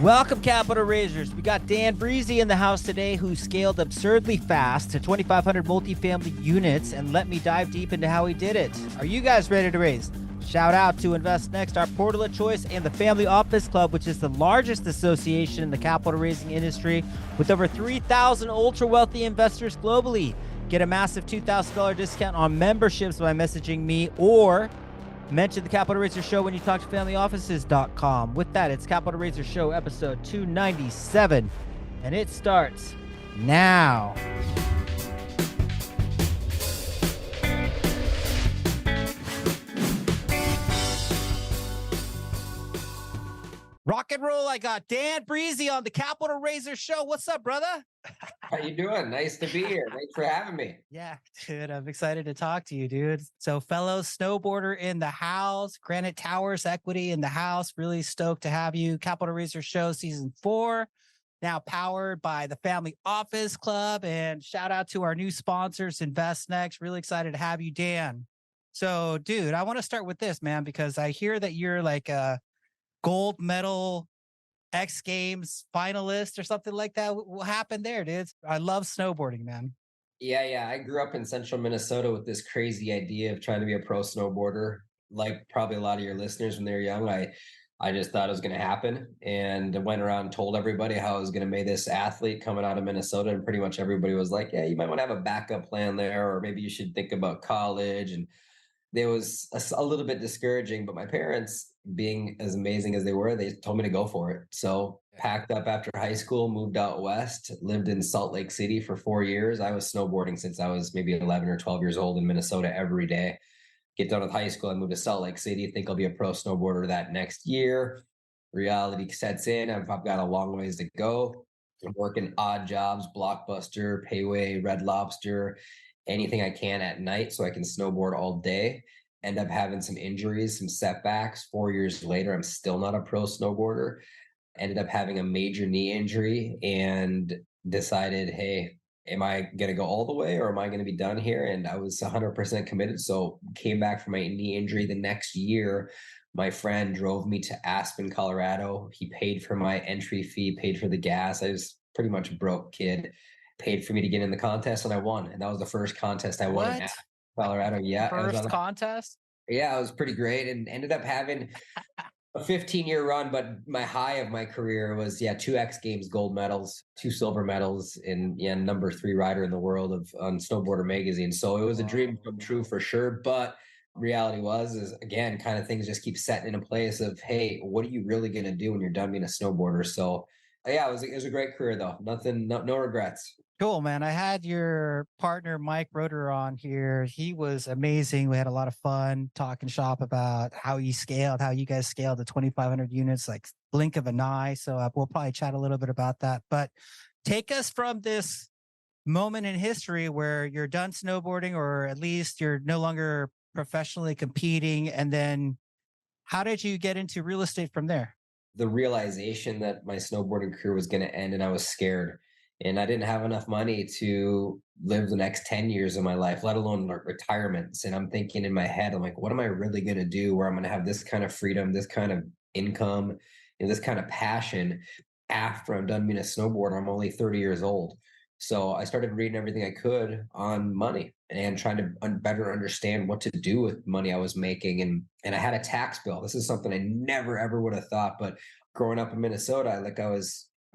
Welcome, Capital Raisers. We got Dan Brisse in the house today, who scaled absurdly fast to 2,500 multifamily units, and let me dive deep into how he did it. Are you guys ready to raise? Shout out to Invest Next, our portal of choice, and the Family Office Club, which is the largest association in the capital raising industry with over 3,000 ultra wealthy investors globally. Get a massive $2,000 discount on memberships by messaging me or mention the Capital Raiser Show when you talk to familyoffices.com. With that, it's Capital Raiser Show episode 297, and it starts now. Rock and roll. I got Dan Brisse on the Capital Raiser Show. What's up, brother? How you doing? Nice to be here. Thanks for having me. Yeah, dude, I'm excited to talk to you, dude. So, fellow snowboarder in the house, Granite Towers Equity in the house. Really stoked to have you. Capital Raiser Show season 4, now powered by the Family Office Club. And shout out to our new sponsors, Invest Next. Really excited to have you, Dan. So, dude, I want to start with this, man, because I hear that you're like a gold medal X Games finalist or something like that. What happened there, dude? I love snowboarding, man. Yeah. I grew up in central Minnesota with this crazy idea of trying to be a pro snowboarder. Like probably a lot of your listeners when they were young, I just thought it was going to happen, and I went around and told everybody how I was going to make this athlete coming out of Minnesota, and pretty much everybody was like, "Yeah, you might want to have a backup plan there, or maybe you should think about college." And there was a little bit discouraging, but my parents, being as amazing as they were, they told me to go for it. So packed up after high school, moved out west, lived in Salt Lake City for 4 years. I was snowboarding since I was maybe 11 or 12 years old in Minnesota every day. Get done with high school, I moved to Salt Lake City, think I'll be a pro snowboarder that next year. Reality sets in. I've got a long ways to go. I'm working odd jobs, Blockbuster, Payway, Red Lobster, anything I can at night so I can snowboard all day. End up having some injuries, some setbacks. 4 years later, I'm still not a pro snowboarder. Ended up having a major knee injury and decided, hey, am I going to go all the way or am I going to be done here? And I was 100% committed. So came back from my knee injury the next year. My friend drove me to Aspen, Colorado. He paid for my entry fee, paid for the gas. I was pretty much a broke kid. Paid for me to get in the contest, and I won. And that was the first contest I won in What? Colorado. Yeah, First contest? yeah, it was pretty great, and ended up having a 15-year run. But my high of my career was two X Games gold medals, two silver medals, and number 3 rider in the world of on Snowboarder magazine. So it was a dream come true for sure. But reality is again, kind of things just keep setting in a place of, hey, what are you really going to do when you're done being a snowboarder? So yeah, it was a great career though. No regrets. Cool, man. I had your partner, Mike Roeder, on here. He was amazing. We had a lot of fun talking shop about how you guys scaled to 2,500 units, like blink of an eye. So we'll probably chat a little bit about that. But take us from this moment in history where you're done snowboarding, or at least you're no longer professionally competing. And then how did you get into real estate from there? The realization that my snowboarding career was going to end, and I was scared, and I didn't have enough money to live the next 10 years of my life, let alone retirements. And I'm thinking in my head, I'm like, what am I really going to do where I'm going to have this kind of freedom, this kind of income, and this kind of passion after I'm done being a snowboarder? I'm only 30 years old. So I started reading everything I could on money and trying to better understand what to do with money I was making. And I had a tax bill. This is something I never, ever would have thought. But growing up in Minnesota,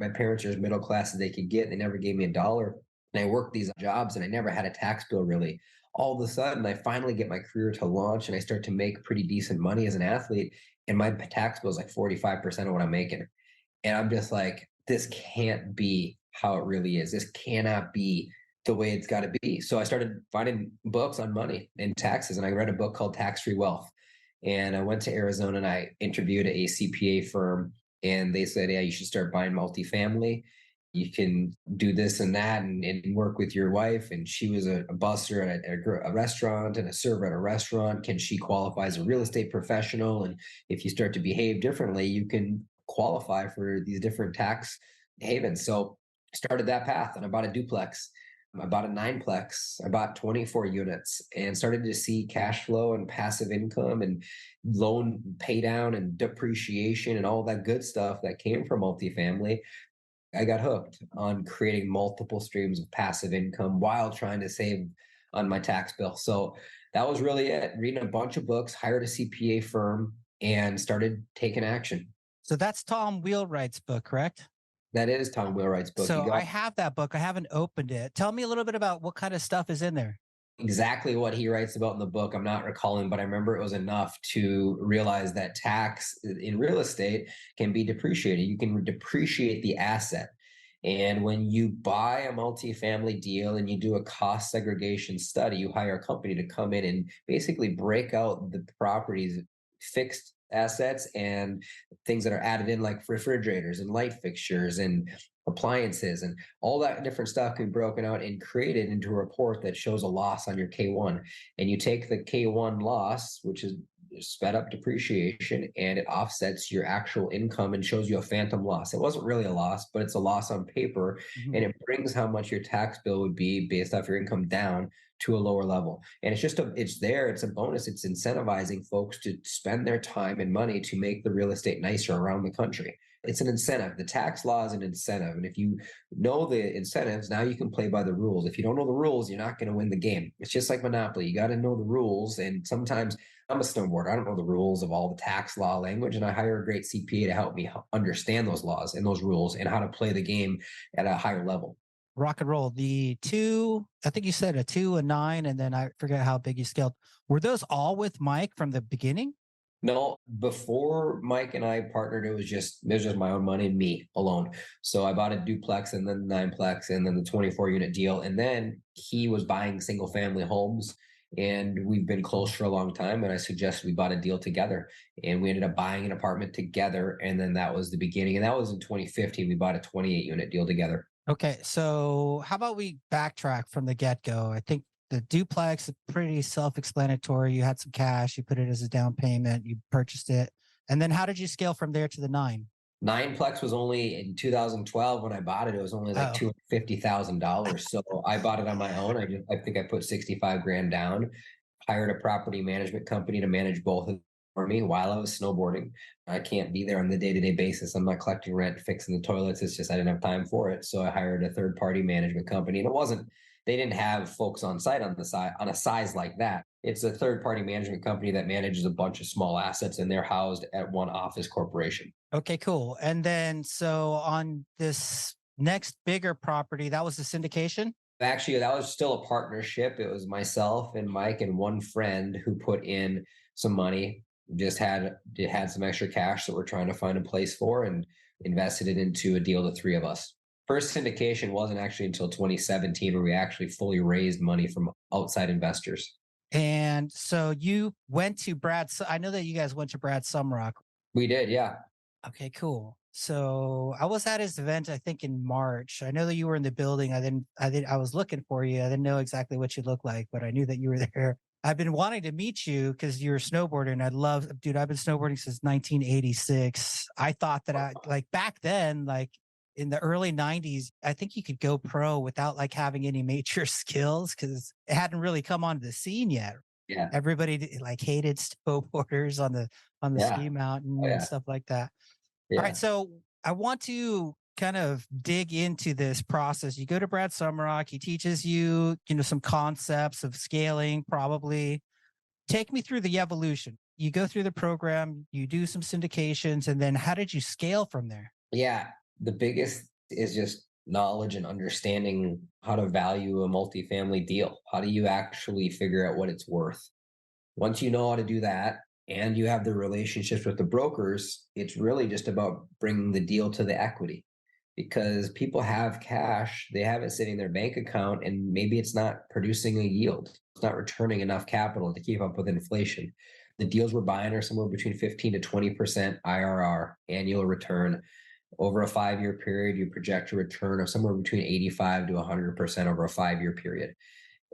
my parents are as middle class as they could get. They never gave me a dollar. And I worked these jobs and I never had a tax bill really. All of a sudden, I finally get my career to launch and I start to make pretty decent money as an athlete. And my tax bill is like 45% of what I'm making. And I'm just like, this can't be how it really is. This cannot be the way it's got to be. So I started finding books on money and taxes. And I read a book called Tax Free Wealth. And I went to Arizona and I interviewed a CPA firm. And they said, yeah, you should start buying multifamily. You can do this and that and work with your wife. And she was a busser at a restaurant and a server at a restaurant. Can she qualify as a real estate professional? And if you start to behave differently, you can qualify for these different tax havens. So started that path and I bought a duplex I bought a nineplex. I bought 24 units and started to see cash flow and passive income and loan pay down and depreciation and all that good stuff that came from multifamily. I got hooked on creating multiple streams of passive income while trying to save on my tax bill. So that was really it. Reading a bunch of books, hired a CPA firm, and started taking action. So that's Tom Wheelwright's book, correct? That is Tom Wheelwright's book. You So I got have that book. I haven't opened it. Tell me a little bit about what kind of stuff is in there. exactly what he writes about in the book. I'm not recalling, but I remember it was enough to realize that tax in real estate can be depreciated. You can depreciate the asset. And when you buy a multifamily deal and you do a cost segregation study, you hire a company to come in and basically break out the property's fixed assets and things that are added in, like refrigerators and light fixtures and appliances and all that different stuff can be broken out and created into a report that shows a loss on your K1. And you take the K1 loss, which is sped up depreciation, and it offsets your actual income and shows you a phantom loss. It wasn't really a loss, but it's a loss on paper, and it brings how much your tax bill would be based off your income down to a lower level. And it's just it's there, it's a bonus. It's incentivizing folks to spend their time and money to make the real estate nicer around the country. It's an incentive. The tax law is an incentive. And if you know the incentives, now you can play by the rules. If you don't know the rules, you're not going to win the game. It's just like Monopoly. You got to know the rules. And sometimes I'm a snowboarder. I don't know the rules of all the tax law language. And I hire a great CPA to help me understand those laws and those rules and how to play the game at a higher level. Rock and roll. The two, I think you said a 2, a 9, and then I forget how big you scaled. Were those all with Mike from the beginning? No, before Mike and I partnered, it was just my own money, me alone. So I bought a duplex and then the nineplex and then the 24 unit deal. And then he was buying single family homes, and we've been close for a long time. And I suggested we bought a deal together, and we ended up buying an apartment together. And then that was the beginning. And that was in 2015. We bought a 28 unit deal together. Okay, so how about we backtrack from the get-go? I think the duplex is pretty self-explanatory. You had some cash, you put it as a down payment, you purchased it. And then how did you scale from there to the 9? Nineplex was only in 2012 when I bought it. It was only like $250,000. So I bought it on my own. I think I put 65 grand down, hired a property management company to manage both of for me while I was snowboarding. I can't be there on the day-to-day basis. I'm not collecting rent, fixing the toilets. It's just I didn't have time for it. So I hired a third-party management company. And they didn't have folks on site on the side on a size like that. It's a third-party management company that manages a bunch of small assets, and they're housed at one office corporation. Okay, cool. And then so on this next bigger property, that was the syndication? Actually, that was still a partnership. It was myself and Mike and one friend who put in some money. Just had some extra cash that we're trying to find a place for, and invested it into a deal, the three of us. First syndication wasn't actually until 2017 where we actually fully raised money from outside investors. And so you went to I know that you guys went to Brad Sumrok. We did, yeah. Okay, cool. So I was at his event, I think in March. I know that you were in the building. I was looking for you. I didn't know exactly what you looked like, but I knew that you were there. I've been wanting to meet you because you're a snowboarder, and dude, I've been snowboarding since 1986. I thought that like back then, like in the early 90s, I think you could go pro without like having any major skills because it hadn't really come onto the scene yet. Yeah. Everybody like hated snowboarders on the ski mountain and stuff like that. All right. So I want to kind of dig into this process. You go to Brad Sumrok, he teaches you, some concepts of scaling, probably. Take me through the evolution. You go through the program, you do some syndications, and then how did you scale from there? Yeah. The biggest is just knowledge and understanding how to value a multifamily deal. How do you actually figure out what it's worth? Once you know how to do that, and you have the relationships with the brokers, it's really just about bringing the deal to the equity, because people have cash, they have it sitting in their bank account, and maybe it's not producing a yield. It's not returning enough capital to keep up with inflation. The deals we're buying are somewhere between 15 to 20% IRR, annual return. Over a 5-year period, you project a return of somewhere between 85 to 100% over a 5-year period.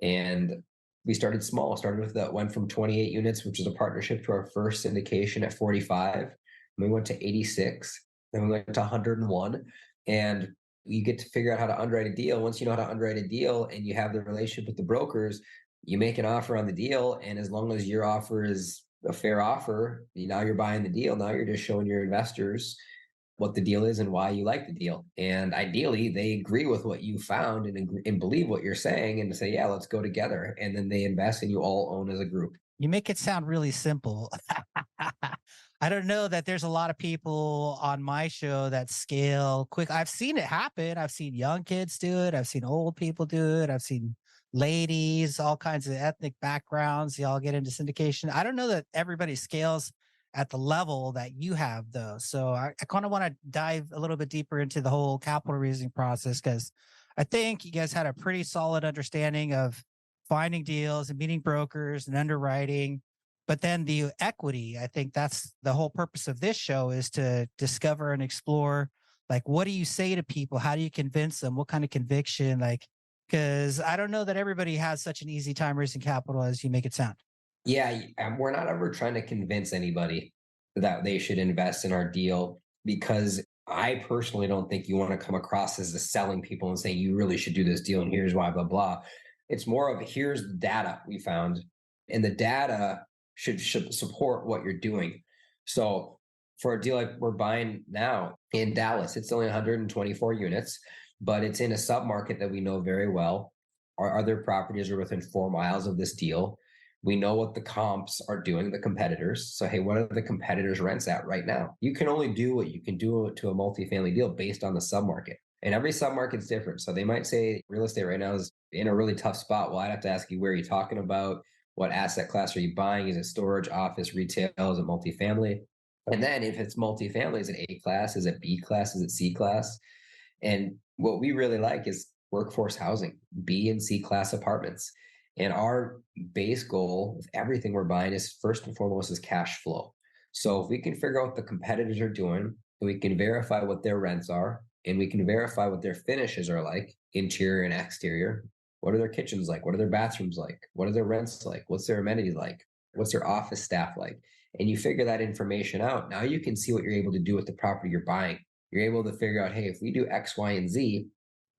And we started small, went from 28 units, which is a partnership, to our first syndication at 45. And we went to 86, then we went to 101. And You get to figure out how to underwrite a deal. Once you know how to underwrite a deal and you have the relationship with the brokers, you make an offer on the deal. And as long as your offer is a fair offer, now you're buying the deal. Now you're just showing your investors what the deal is and why you like the deal. And ideally, they agree with what you found and believe what you're saying and say, yeah, let's go together. And then they invest and you all own as a group. You make it sound really simple. I don't know that there's a lot of people on my show that scale quick. I've seen it happen. I've seen young kids do it. I've seen old people do it. I've seen ladies, all kinds of ethnic backgrounds. They all get into syndication. I don't know that everybody scales at the level that you have, though. So I kind of want to dive a little bit deeper into the whole capital raising process because I think you guys had a pretty solid understanding of finding deals and meeting brokers and underwriting. But then the equity, I think that's the whole purpose of this show is to discover and explore like what do you say to people? How do you convince them? What kind of conviction? Like, because I don't know that everybody has such an easy time raising capital as you make it sound. Yeah, we're not ever trying to convince anybody that they should invest in our deal because I personally don't think you want to come across as the selling people and saying you really should do this deal and here's why, blah, blah. It's more of here's the data we found, and the data should support what you're doing. So for a deal like we're buying now in Dallas, it's only 124 units, but it's in a submarket that we know very well. Our other properties are within 4 miles of this deal. We know what the comps are doing, the competitors. So, hey, what are the competitors' rents at right now? You can only do what you can do to a multifamily deal based on the submarket. And every submarket's different. So they might say real estate right now is in a really tough spot. Well, I'd have to ask you, where are you talking about? What asset class are you buying? Is it storage, office, retail? Is it multifamily? And then if it's multifamily, is it A class? Is it B class? Is it C class? And what we really like is workforce housing, B and C class apartments. And our base goal with everything we're buying is first and foremost is cash flow. So if we can figure out what the competitors are doing, we can verify what their rents are, and we can verify what their finishes are like, interior and exterior. What are their kitchens like? What are their bathrooms like? What are their rents like? What's their amenities like? What's their office staff like? And you figure that information out. Now you can see what you're able to do with the property you're buying. You're able to figure out, hey, if we do X, Y, and Z,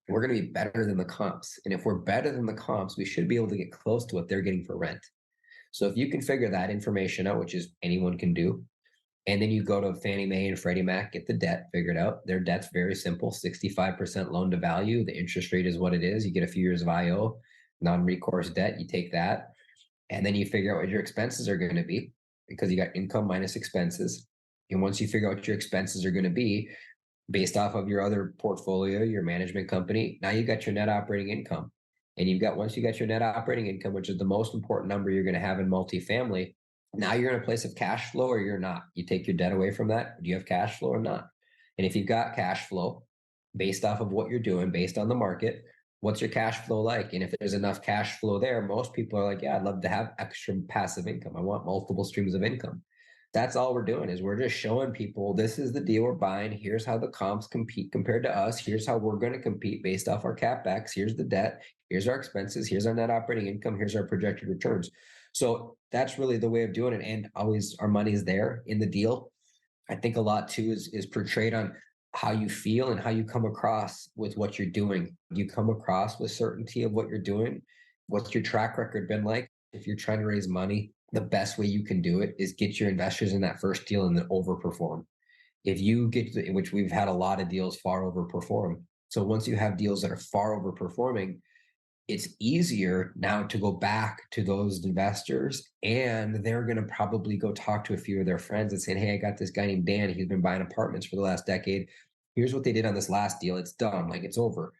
we're going to be better than the comps. And if we're better than the comps, we should be able to get close to what they're getting for rent. So if you can figure that information out, which is anyone can do, and then you go to Fannie Mae and Freddie Mac, get the debt figured out. Their debt's very simple, 65% loan to value. The interest rate is what it is. You get a few years of IO, non-recourse debt, you take that. And then you figure out what your expenses are going to be because you got income minus expenses. And once you figure out what your expenses are going to be, based off of your other portfolio, your management company, now you got your net operating income. And once you got your net operating income, which is the most important number you're going to have in multifamily, now you're in a place of cash flow or you're not. You take your debt away from that. Do you have cash flow or not? And if you've got cash flow based off of what you're doing, based on the market, what's your cash flow like? And if there's enough cash flow there, most people are like, yeah, I'd love to have extra passive income. I want multiple streams of income. That's all we're doing is we're just showing people this is the deal we're buying. Here's how the comps compete compared to us. Here's how we're going to compete based off our CapEx. Here's the debt. Here's our expenses. Here's our net operating income. Here's our projected returns. So that's really the way of doing it. And always our money is there in the deal. I think a lot too is portrayed on how you feel and how you come across with what you're doing. You come across with certainty of what you're doing. What's your track record been like? If you're trying to raise money, the best way you can do it is get your investors in that first deal and then overperform. If you get to, which we've had a lot of deals far overperform. So once you have deals that are far overperforming, it's easier now to go back to those investors and they're going to probably go talk to a few of their friends and saying, hey, I got this guy named Dan. He's been buying apartments for the last decade. Here's what they did on this last deal. It's done. Like it's over.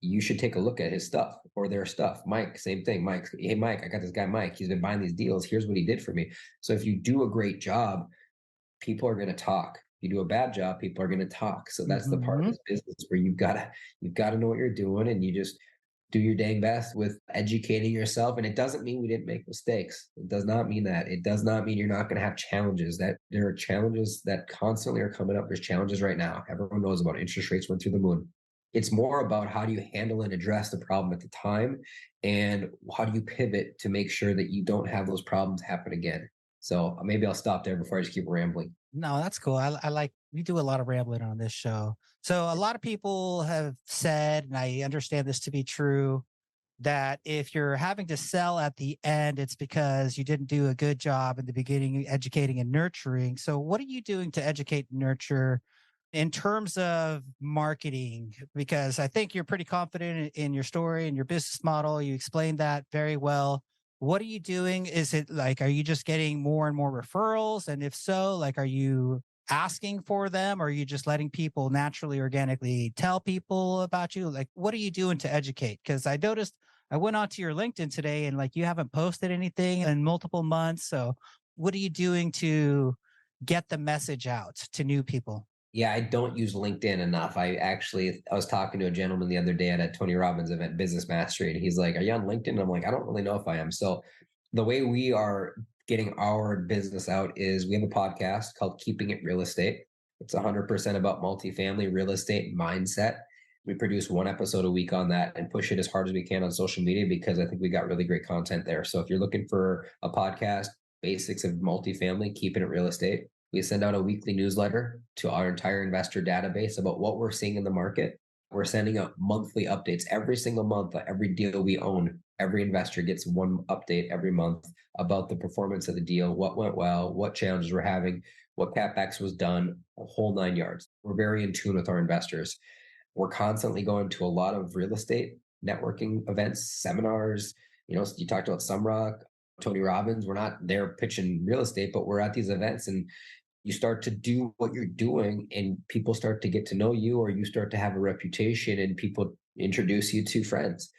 You should take a look at his stuff or their stuff. Mike, same thing. Mike, hey, Mike, I got this guy, Mike. He's been buying these deals. Here's what he did for me. So if you do a great job, people are going to talk. If you do a bad job, people are going to talk. So that's the part of Mhm. this business where you've got to know what you're doing and you just do your dang best with educating yourself. And it doesn't mean we didn't make mistakes. It does not mean that. It does not mean you're not going to have challenges. That there are challenges that constantly are coming up. There's challenges right now. Everyone knows about interest rates went through the moon. It's more about how do you handle and address the problem at the time and how do you pivot to make sure that you don't have those problems happen again. So maybe I'll stop there before I just keep rambling. No, that's cool. I like We do a lot of rambling on this show. So a lot of people have said, and I understand this to be true, that if you're having to sell at the end, it's because you didn't do a good job in the beginning educating and nurturing. So what are you doing to educate and nurture in terms of marketing? Because I think you're pretty confident in your story and your business model. You explained that very well. What are you doing? Is it like, are you just getting more and more referrals? And if so, like, are you asking for them, or are you just letting people naturally, organically tell people about you? Like, what are you doing to educate? Because I noticed I went onto your LinkedIn today and like you haven't posted anything in multiple months. So, what are you doing to get the message out to new people? Yeah, I don't use LinkedIn enough. I was talking to a gentleman the other day at a Tony Robbins event, Business Mastery, and he's like, "Are you on LinkedIn?" I'm like, "I don't really know if I am." So the way we are getting our business out is we have a podcast called Keeping It Real Estate. It's 100% about multifamily real estate mindset. We produce one episode a week on that and push it as hard as we can on social media because I think we got really great content there. So if you're looking for a podcast, basics of multifamily, keeping it real estate, we send out a weekly newsletter to our entire investor database about what we're seeing in the market. We're sending out monthly updates every single month. Every deal we own, every investor gets one update every month about the performance of the deal, what went well, what challenges we're having, what CapEx was done, a whole 9 yards. We're very in tune with our investors. We're constantly going to a lot of real estate networking events, seminars. You talked about Sumrok, Tony Robbins. We're not there pitching real estate, but we're at these events and you start to do what you're doing and people start to get to know you, or you start to have a reputation and people introduce you to friends.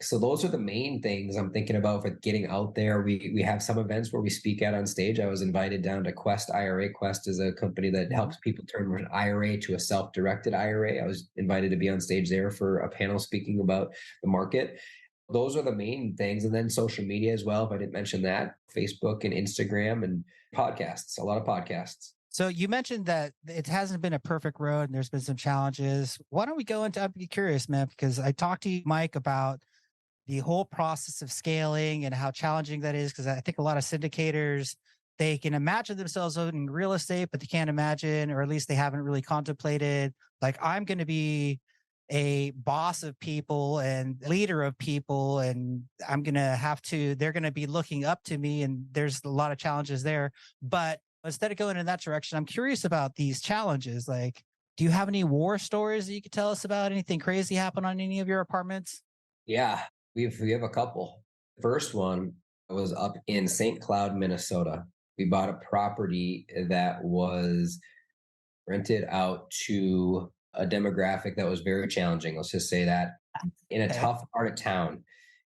So those are the main things I'm thinking about for getting out there. We have some events where we speak out on stage. I was invited down to Quest IRA. Quest is a company that helps people turn from an IRA to a self-directed IRA. I was invited to be on stage there for a panel speaking about the market. Those are the main things. And then social media as well. If I didn't mention that, Facebook and Instagram and podcasts, a lot of podcasts. So you mentioned that it hasn't been a perfect road and there's been some challenges. Why don't we go into, I'd be curious, man, because I talked to you, Mike, about the whole process of scaling and how challenging that is. Because I think a lot of syndicators, they can imagine themselves owning real estate, but they can't imagine, or at least they haven't really contemplated, like, I'm going to be a boss of people and leader of people, and I'm going to have to, they're going to be looking up to me. And there's a lot of challenges there. But instead of going in that direction, I'm curious about these challenges. Like, do you have any war stories that you could tell us about? Anything crazy happen on any of your apartments? Yeah, we have a couple. First one was up in St. Cloud, Minnesota. We bought a property that was rented out to a demographic that was very challenging. Let's just say that in a tough part of town.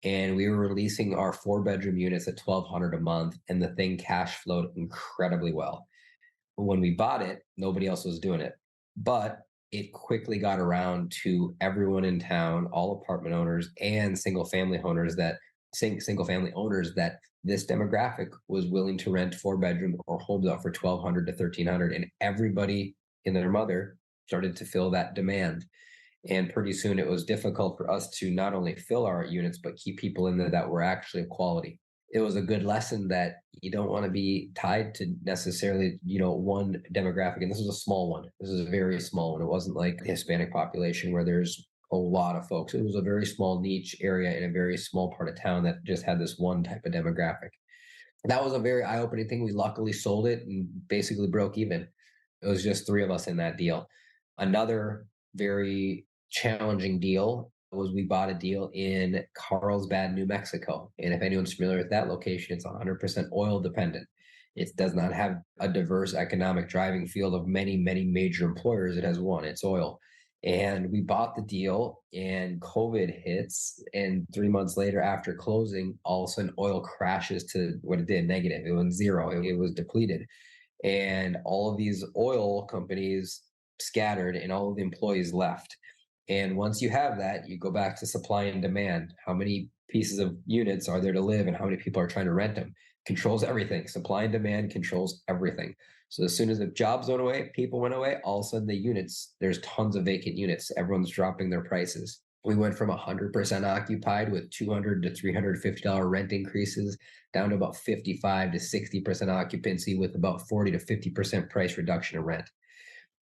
And we were releasing our 4-bedroom units at $1,200 a month, and the thing cash flowed incredibly well. When we bought it, nobody else was doing it, but it quickly got around to everyone in town, all apartment owners and single family owners that this demographic was willing to rent 4-bedroom or homes out for $1,200 to $1,300, and everybody and their mother started to fill that demand. And pretty soon it was difficult for us to not only fill our units, but keep people in there that were actually of quality. It was a good lesson that you don't want to be tied to necessarily, one demographic. And this was a small one. This is a very small one. It wasn't like the Hispanic population where there's a lot of folks. It was a very small niche area in a very small part of town that just had this one type of demographic. That was a very eye-opening thing. We luckily sold it and basically broke even. It was just 3 of us in that deal. Another very challenging deal was we bought a deal in Carlsbad, New Mexico. And if anyone's familiar with that location, it's 100% oil dependent. It does not have a diverse economic driving field of many, many major employers. It has one, it's oil. And we bought the deal and COVID hits. And 3 months later, after closing, all of a sudden oil crashes to what it did, negative. It went zero. It was depleted. And all of these oil companies scattered and all of the employees left. And once you have that, you go back to supply and demand. How many pieces of units are there to live and how many people are trying to rent them? Controls everything. Supply and demand controls everything. So as soon as the jobs went away, people went away, all of a sudden the units, there's tons of vacant units. Everyone's dropping their prices. We went from 100% occupied with $200 to $350 rent increases down to about 55 to 60% occupancy with about 40 to 50% price reduction in rent.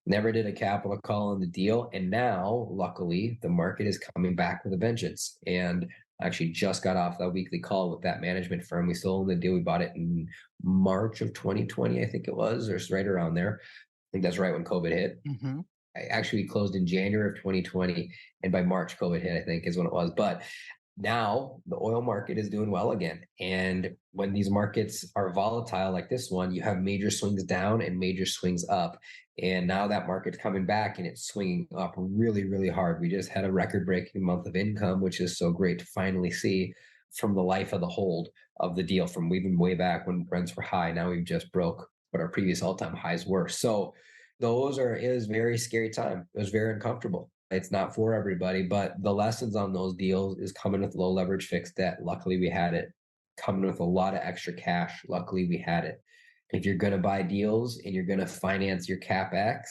Never did a capital call on the deal. And now, luckily, the market is coming back with a vengeance. And I actually just got off that weekly call with that management firm. We still own the deal. We bought it in March of 2020, I think it was, or it's right around there. I think that's right when COVID hit. Mm-hmm. I actually closed in January of 2020. And by March, COVID hit, I think is when it was. But now the oil market is doing well again. And when these markets are volatile like this one, you have major swings down and major swings up. And now that market's coming back and it's swinging up really, really hard. We just had a record breaking month of income, which is so great to finally see from the life of the hold of the deal from even way back when rents were high. Now we've just broke what our previous all-time highs were. So it was a very scary time. It was very uncomfortable. It's not for everybody, but the lessons on those deals is coming with low leverage fixed debt. Luckily, we had it. Coming with a lot of extra cash. Luckily, we had it. If you're going to buy deals and you're going to finance your CapEx,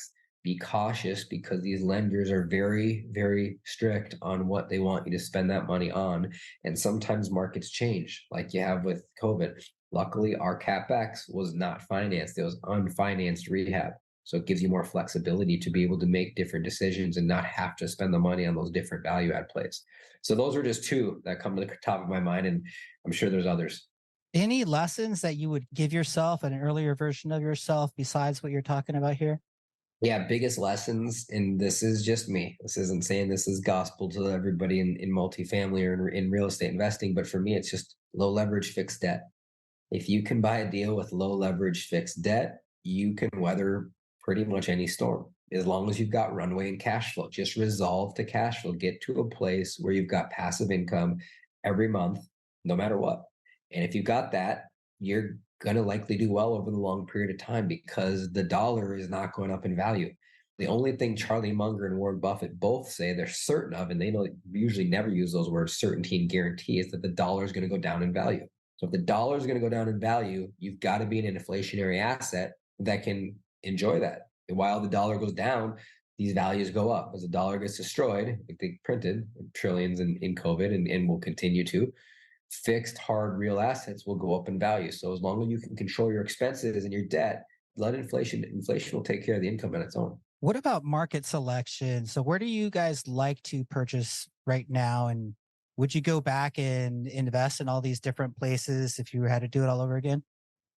be cautious because these lenders are very, very strict on what they want you to spend that money on. And sometimes markets change, like you have with COVID. Luckily, our CapEx was not financed. It was unfinanced rehab. So it gives you more flexibility to be able to make different decisions and not have to spend the money on those different value add plays. So those are just two that come to the top of my mind. And I'm sure there's others. Any lessons that you would give yourself, an earlier version of yourself, besides what you're talking about here? Yeah, biggest lessons, and this is just me. This isn't saying this is gospel to everybody in multifamily or in real estate investing, but for me, it's just low leverage fixed debt. If you can buy a deal with low leverage fixed debt, you can weather pretty much any storm as long as you've got runway and cash flow. Just resolve to cash flow. Get to a place where you've got passive income every month, no matter what. And if you've got that, you're going to likely do well over the long period of time because the dollar is not going up in value. The only thing Charlie Munger and Warren Buffett both say they're certain of, and they don't usually never use those words, certainty and guarantee, is that the dollar is going to go down in value. So if the dollar is going to go down in value, you've got to be in an inflationary asset that can enjoy that. And while the dollar goes down, these values go up. As the dollar gets destroyed, like they printed trillions in COVID and will continue to, fixed hard real assets will go up in value. So as long as you can control your expenses and your debt, let inflation will take care of the income on its own. What about market selection? So where do you guys like to purchase right now? And would you go back and invest in all these different places if you had to do it all over again?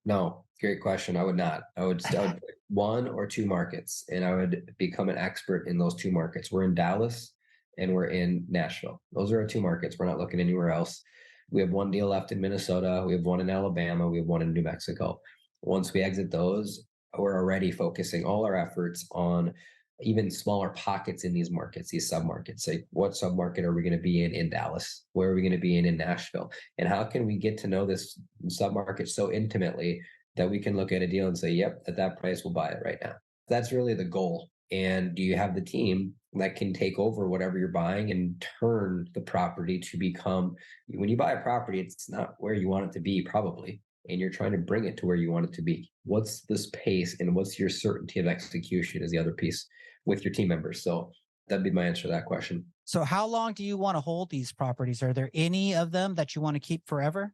No, great question. I would not. I would pick one or two markets and I would become an expert in those two markets. We're in Dallas and we're in Nashville. Those are our two markets. We're not looking anywhere else. We have one deal left in Minnesota. We have one in Alabama. We have one in New Mexico. Once we exit those, we're already focusing all our efforts on even smaller pockets in these markets, these submarkets. Like what submarket are we going to be in Dallas? Where are we going to be in Nashville? And how can we get to know this submarket so intimately that we can look at a deal and say, yep, at that price, we'll buy it right now. That's really the goal. And do you have the team that can take over whatever you're buying and turn the property to become, when you buy a property, it's not where you want it to be probably, and you're trying to bring it to where you want it to be. What's this pace and what's your certainty of execution is the other piece with your team members. So that'd be my answer to that question. So how long do you want to hold these properties? Are there any of them that you want to keep forever?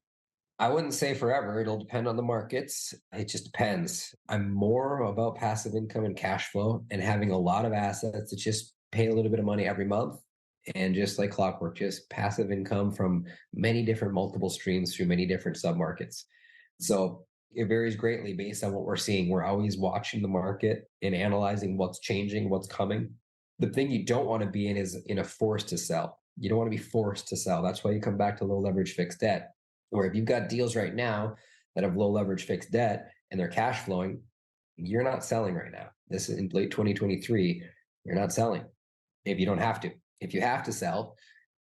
I wouldn't say forever. It'll depend on the markets. It just depends. I'm more about passive income and cash flow and having a lot of assets that just pay a little bit of money every month. And just like clockwork, just passive income from many different multiple streams through many different submarkets. So it varies greatly based on what we're seeing. We're always watching the market and analyzing what's changing, what's coming. The thing you don't want to be in is in a force to sell. You don't want to be forced to sell. That's why you come back to low leverage fixed debt. Or if you've got deals right now that have low leverage fixed debt and they're cash flowing, you're not selling right now. This is in late 2023, you're not selling if you don't have to. If you have to sell,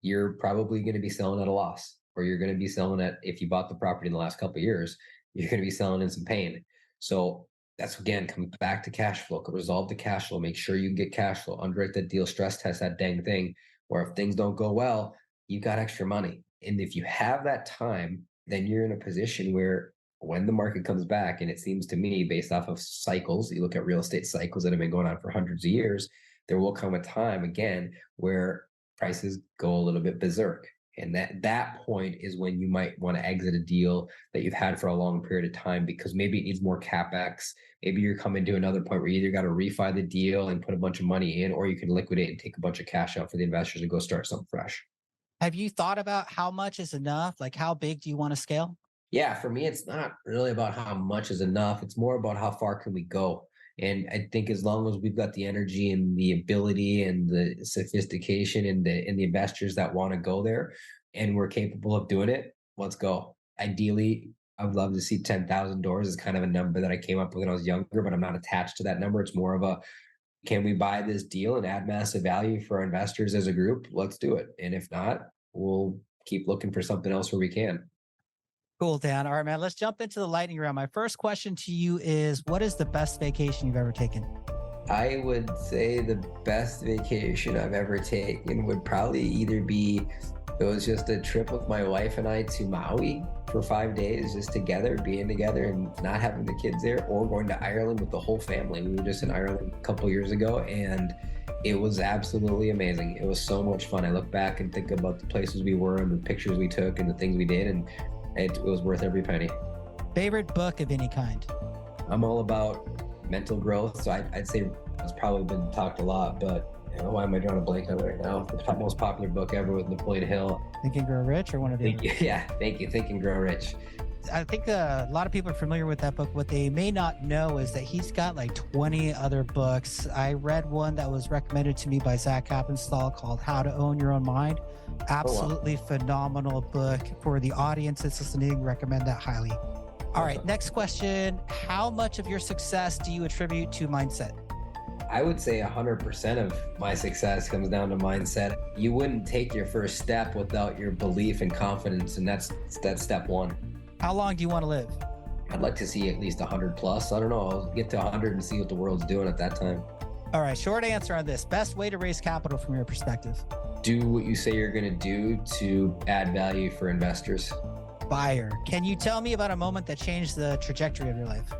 you're probably going to be selling at a loss, or you're going to be selling at, if you bought the property in the last couple of years, you're going to be selling in some pain. So that's, again, come back to cash flow, resolve the cash flow, make sure you can get cash flow, underwrite that deal, stress test that dang thing, where if things don't go well, you got extra money. And if you have that time, then you're in a position where when the market comes back, and it seems to me based off of cycles, you look at real estate cycles that have been going on for hundreds of years, there will come a time again where prices go a little bit berserk. And that point is when you might want to exit a deal that you've had for a long period of time, because maybe it needs more CapEx. Maybe you're coming to another point where you either got to refi the deal and put a bunch of money in, or you can liquidate and take a bunch of cash out for the investors and go start something fresh. Have you thought about how much is enough? Like, how big do you want to scale? Yeah, for me, it's not really about how much is enough. It's more about how far can we go. And I think as long as we've got the energy and the ability and the sophistication and the investors that want to go there, and we're capable of doing it, let's go. Ideally, I would love to see 10,000 doors is kind of a number that I came up with when I was younger, but I'm not attached to that number. It's more of a, can we buy this deal and add massive value for our investors as a group? Let's do it. And if not, we'll keep looking for something else where we can. Cool, Dan. All right, man. Let's jump into the lightning round. My first question to you is, what is the best vacation you've ever taken? I would say the best vacation I've ever taken would probably either be, it was just a trip with my wife and I to Maui for 5 days, just together, being together and not having the kids there, or going to Ireland with the whole family. We were just in Ireland a couple years ago, and it was absolutely amazing. It was so much fun. I look back and think about the places we were and the pictures we took and the things we did, and it was worth every penny. Favorite book of any kind? I'm all about mental growth, so I'd say it's probably been talked a lot, but why am I drawing a blank on it right now? The most popular book ever with Napoleon Hill. Think and Grow Rich, or one of the other? Yeah, thank you. Think and Grow Rich. I think a lot of people are familiar with that book. What they may not know is that he's got like 20 other books. I read one that was recommended to me by Zach Appenstall called How to Own Your Own Mind. Absolutely phenomenal book. For the audience that's listening, recommend that highly. All right, next question. How much of your success do you attribute to mindset? I would say 100% of my success comes down to mindset. You wouldn't take your first step without your belief and confidence, and that's step one. How long do you want to live? I'd like to see at least 100 plus. I don't know. I'll get to 100 and see what the world's doing at that time. All right, short answer on this. Best way to raise capital from your perspective? Do what you say you're going to do to add value for investors. Fire. Can you tell me about a moment that changed the trajectory of your life?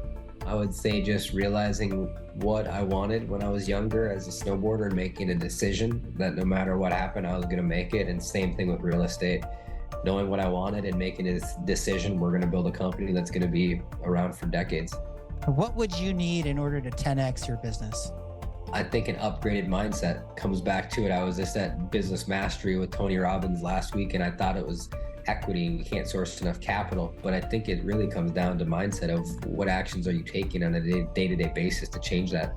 I would say just realizing what I wanted when I was younger as a snowboarder and making a decision that no matter what happened, I was going to make it. And same thing with real estate. Knowing what I wanted and making a decision, we're going to build a company that's going to be around for decades. What would you need in order to 10x your business? I think an upgraded mindset comes back to it. I was just at Business Mastery with Tony Robbins last week, and I thought it was equity. We can't source enough capital, but I think it really comes down to mindset of what actions are you taking on a day-to-day basis to change that.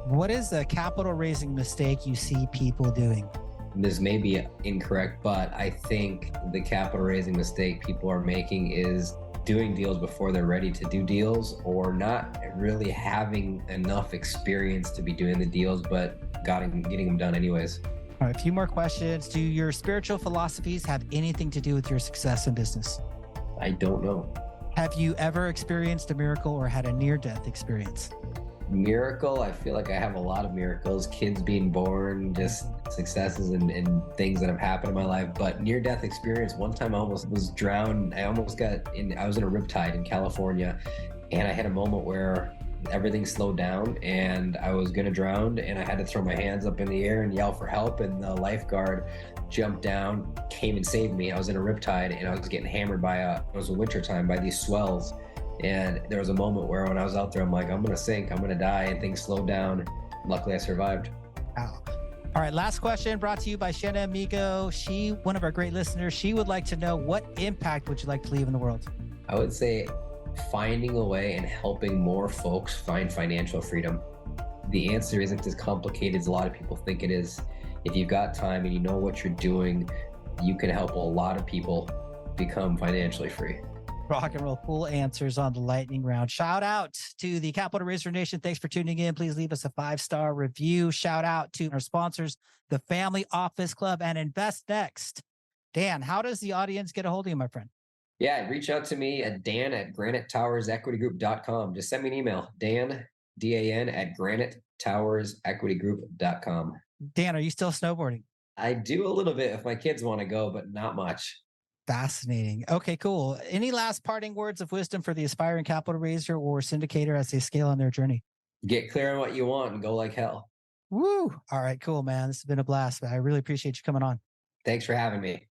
What is the capital raising mistake you see people doing? This may be incorrect, but I think the capital raising mistake people are making is doing deals before they're ready to do deals, or not really having enough experience to be doing the deals, but getting them done anyways. All right, a few more questions. Do your spiritual philosophies have anything to do with your success in business? I don't know. Have you ever experienced a miracle or had a near-death experience? Miracle, I feel like I have a lot of miracles, kids being born, just successes and things that have happened in my life. But near-death experience, one time I almost was drowned. I was in a riptide in California, and I had a moment where everything slowed down and I was gonna drown, and I had to throw my hands up in the air and yell for help, and the lifeguard jumped down, came and saved me. I was in a riptide and I was getting hammered it was a winter time, by these swells. And there was a moment where when I was out there, I'm like, I'm gonna sink, I'm gonna die, and things slowed down. Luckily I survived. Wow. All right, last question brought to you by Shanna Amigo. She, one of our great listeners, she would like to know, what impact would you like to leave in the world? I would say finding a way and helping more folks find financial freedom. The answer isn't as complicated as a lot of people think it is. If you've got time and you know what you're doing, you can help a lot of people become financially free. Rock and roll. Cool answers on the lightning round. Shout out to the Capital Raiser Nation. Thanks for tuning in. Please leave us a 5-star review. Shout out to our sponsors, the Family Office Club and Invest Next. Dan, how does the audience get a hold of you, my friend? Yeah, reach out to me at dan@granitetowersequitygroup.com. Just send me an email, Dan at granitetowersequitygroup.com. Dan, are you still snowboarding? I do a little bit if my kids want to go, but not much. Fascinating. Okay, cool. Any last parting words of wisdom for the aspiring capital raiser or syndicator as they scale on their journey? Get clear on what you want and go like hell. Woo. All right, cool, man. This has been a blast. I really appreciate you coming on. Thanks for having me.